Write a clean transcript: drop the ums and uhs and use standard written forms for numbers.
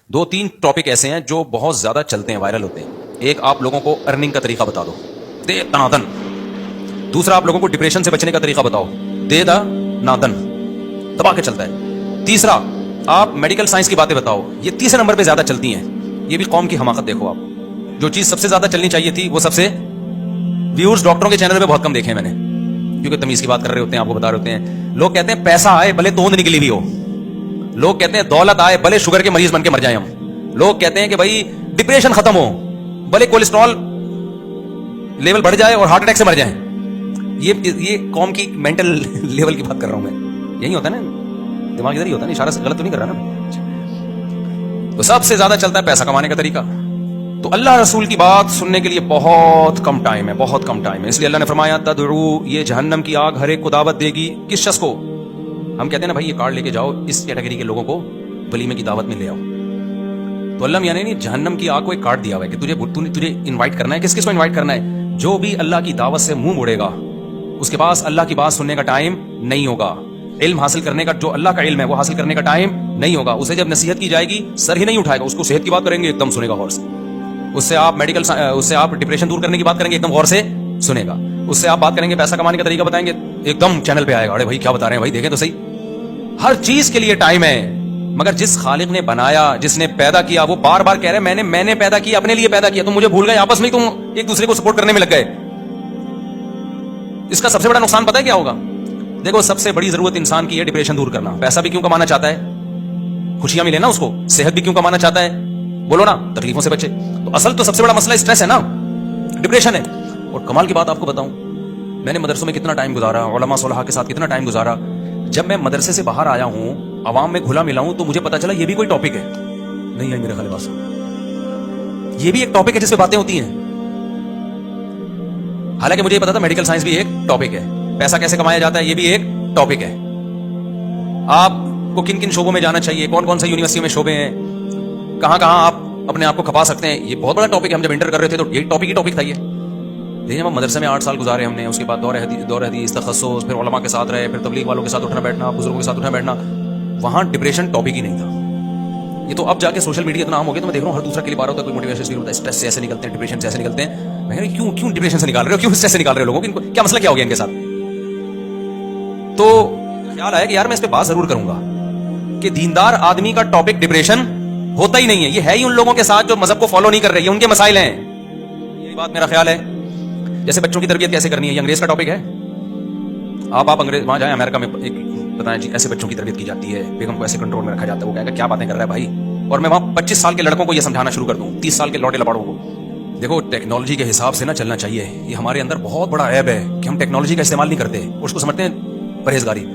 دو تین ٹاپک ایسے ہیں جو بہت زیادہ چلتے ہیں، وائرل ہوتے ہیں. ایک آپ لوگوں کو ارننگ کا طریقہ بتا دو، دے تنادن. دوسرا آپ لوگوں کو ڈپریشن سے بچنے کا طریقہ بتاؤ، دے دا نادن، دبا کے چلتا ہے. تیسرا آپ میڈیکل سائنس کی باتیں بتاؤ، یہ تیسرے نمبر پہ زیادہ چلتی ہیں. یہ بھی قوم کی حماقت دیکھو آپ. جو چیز سب سے زیادہ چلنی چاہیے تھی وہ سب سے ویورز ڈاکٹروں کے چینل پہ بہت کم دیکھے ہیں میں نے، کیونکہ تمیز کی بات کر رہے ہوتے ہیں، آپ کو بتا رہے ہوتے ہیں. لوگ کہتے ہیں پیسہ آئے بھلے توند نکلی بھی ہو، لوگ کہتے ہیں دولت آئے بھلے شوگر کے مریض بن کے مر جائیں ہم، لوگ کہتے ہیں کہ بھائی ڈپریشن ختم ہو بھلے کولیسٹرول لیول بڑھ جائے اور ہارٹ اٹیک سے مر جائیں. یہ قوم کی مینٹل لیول کی بات کر رہا ہوں میں. یہی ہوتا ہے نا، دماغ ادھر ہی ہوتا ہے نا، اشارہ سے غلط تو نہیں کر رہا نا. تو سب سے زیادہ چلتا ہے پیسہ کمانے کا طریقہ. تو اللہ رسول کی بات سننے کے لیے بہت کم ٹائم ہے، بہت کم ٹائم ہے. اس لیے اللہ نے فرمایا تدعو، یہ جہنم کی آگ ہر ایک کو دعوت دے گی. کس شخص کو؟ ہم کہتے ہیں نا بھائی یہ کارڈ لے کے جاؤ، اس کیٹیگری کے لوگوں کو ولیمے کی دعوت میں لے آؤ. تو اللہ میاں نے نہیں جہنم کی آگ کو ایک کارڈ دیا ہوا ہے کہ تجھے انوائٹ کرنا ہے. کس کس کو انوائٹ کرنا ہے؟ جو بھی اللہ کی دعوت سے منہ موڑے گا، اس کے پاس اللہ کی بات سننے کا ٹائم نہیں ہوگا، علم حاصل کرنے کا، جو اللہ کا علم ہے وہ حاصل کرنے کا ٹائم نہیں ہوگا. اسے جب نصیحت کی جائے گی سر ہی نہیں اٹھائے گا. اس کو صحت کی بات کریں گے ایک دم سنے گا غور سے. اس سے آپ ڈپریشن دور کرنے کی بات کریں گے ایک دم غور سے سنے گا. اس سے آپ بات کریں گے پیسہ کمانے کا طریقہ بتائیں گے ایک دم چینل پہ آئے گا. ارے بھائی کیا بتا رہے ہیں بھائی، دیکھیں تو صحیح. ہر چیز کے لیے ٹائم ہے، مگر جس خالق نے بنایا، جس نے پیدا کیا، وہ بار بار کہہ رہے ہیں میں نے پیدا کیا، اپنے لیے پیدا کیا. تم مجھے بھول گئے، آپس میں تم ایک دوسرے کو سپورٹ کرنے میں لگ گئے. اس کا سب سے بڑا نقصان پتہ ہے کیا ہوگا؟ دیکھو سب سے بڑی ضرورت انسان کی ہے ڈپریشن دور کرنا. پیسہ بھی کیوں کمانا چاہتا ہے؟ خوشیاں ملے نا اس کو. صحت بھی کیوں کمانا چاہتا ہے؟ بولو نا، تکلیفوں سے بچے. تو اصل تو سب سے بڑا مسئلہ اسٹریس ہے نا، ڈپریشن ہے. اور کمال کی بات آپ کو بتاؤں، میں نے مدرسوں میں کتنا ٹائم گزارا، علماء صلحاء کے ساتھ کتنا ٹائم گزارا. جب میں مدرسے سے باہر آیا ہوں، عوام میں گھلا ملا ہوں، تو مجھے پتا چلا یہ بھی کوئی ٹاپک ہے. نہیں ہے میرے خیال بات، یہ بھی ایک ٹاپک ہے جس پہ باتیں ہوتی ہیں. حالانکہ مجھے یہ پتا تھا میڈیکل سائنس بھی ایک ٹاپک ہے، پیسہ کیسے کمایا جاتا ہے یہ بھی ایک ٹاپک ہے. آپ کو کن کن شعبوں میں جانا چاہیے، کون کون سے یونیورسٹی میں شعبے ہیں، کہاں کہاں آپ اپنے آپ کو کھپا سکتے ہیں، یہ بہت بڑا ٹاپک ہے. ہم جب انٹر کر رہے تھے تو یہ ٹاپک ہی ٹاپک تھا. یہ دیکھیں ہم مدرسے میں 8 سال گزارے ہم نے، اس کے بعد دور حدیث، تخصص، پھر علماء کے ساتھ رہے، پھر تبلیغ والوں کے ساتھ اٹھنا بیٹھنا، بزرگوں کے ساتھ اٹھنا بیٹھنا. وہاں ڈپریشن ٹاپک ہی نہیں تھا. یہ تو اب جا کے سوشل میڈیا اتنا عام ہو گیا، تو میں دیکھ رہا ہوں ہر دوسرا کلپ آ رہا ہوتا ہے، کوئی موٹیویشن اسپیکر ہوتا ہے، اسٹریس سے ایسے نکلتے ہیں، ڈپریشن سے ایسے نکلتے ہیں. میں کہہ رہا کیوں ڈپریشن سے نکال رہے ہو، کیوں اسٹریس سے نکال رہے ہو لوگوں کو، کیا مسئلہ کیا ہو گیا ان کے ساتھ؟ تو خیال آیا کہ یار میں اس پہ بات ضرور کروں گا کہ دیندار آدمی کا ٹاپک ڈپریشن ہوتا ہی نہیں ہے. یہ ہے ہی ان لوگوں کے ساتھ جو مذہب کو فالو نہیں کر رہے، یہ ان کے مسائل ہیں. یہی بات میرا خیال ہے. جیسے بچوں کی تربیت کیسے کرنی ہے، یہ انگریز کا ٹاپک ہے. آپ انگریز وہاں جائیں امریکہ میں، ایک بتائیں جی ایسے بچوں کی تربیت کی جاتی ہے، بیگم کو ایسے کنٹرول میں رکھا جاتا ہے. وہ کہے گا کیا باتیں کر رہا ہے بھائی. اور میں وہاں 25 سال کے لڑکوں کو یہ سمجھانا شروع کر دوں، 30 سال کے لوٹے لپاڑوں کو. دیکھو ٹیکنالوجی کے حساب سے نہ چلنا چاہیے. یہ ہمارے اندر بہت بڑا عیب ہے کہ ہم ٹیکنالوجی کا استعمال نہیں کرتے، اس کو سمجھتے ہیں پرہیزگاری.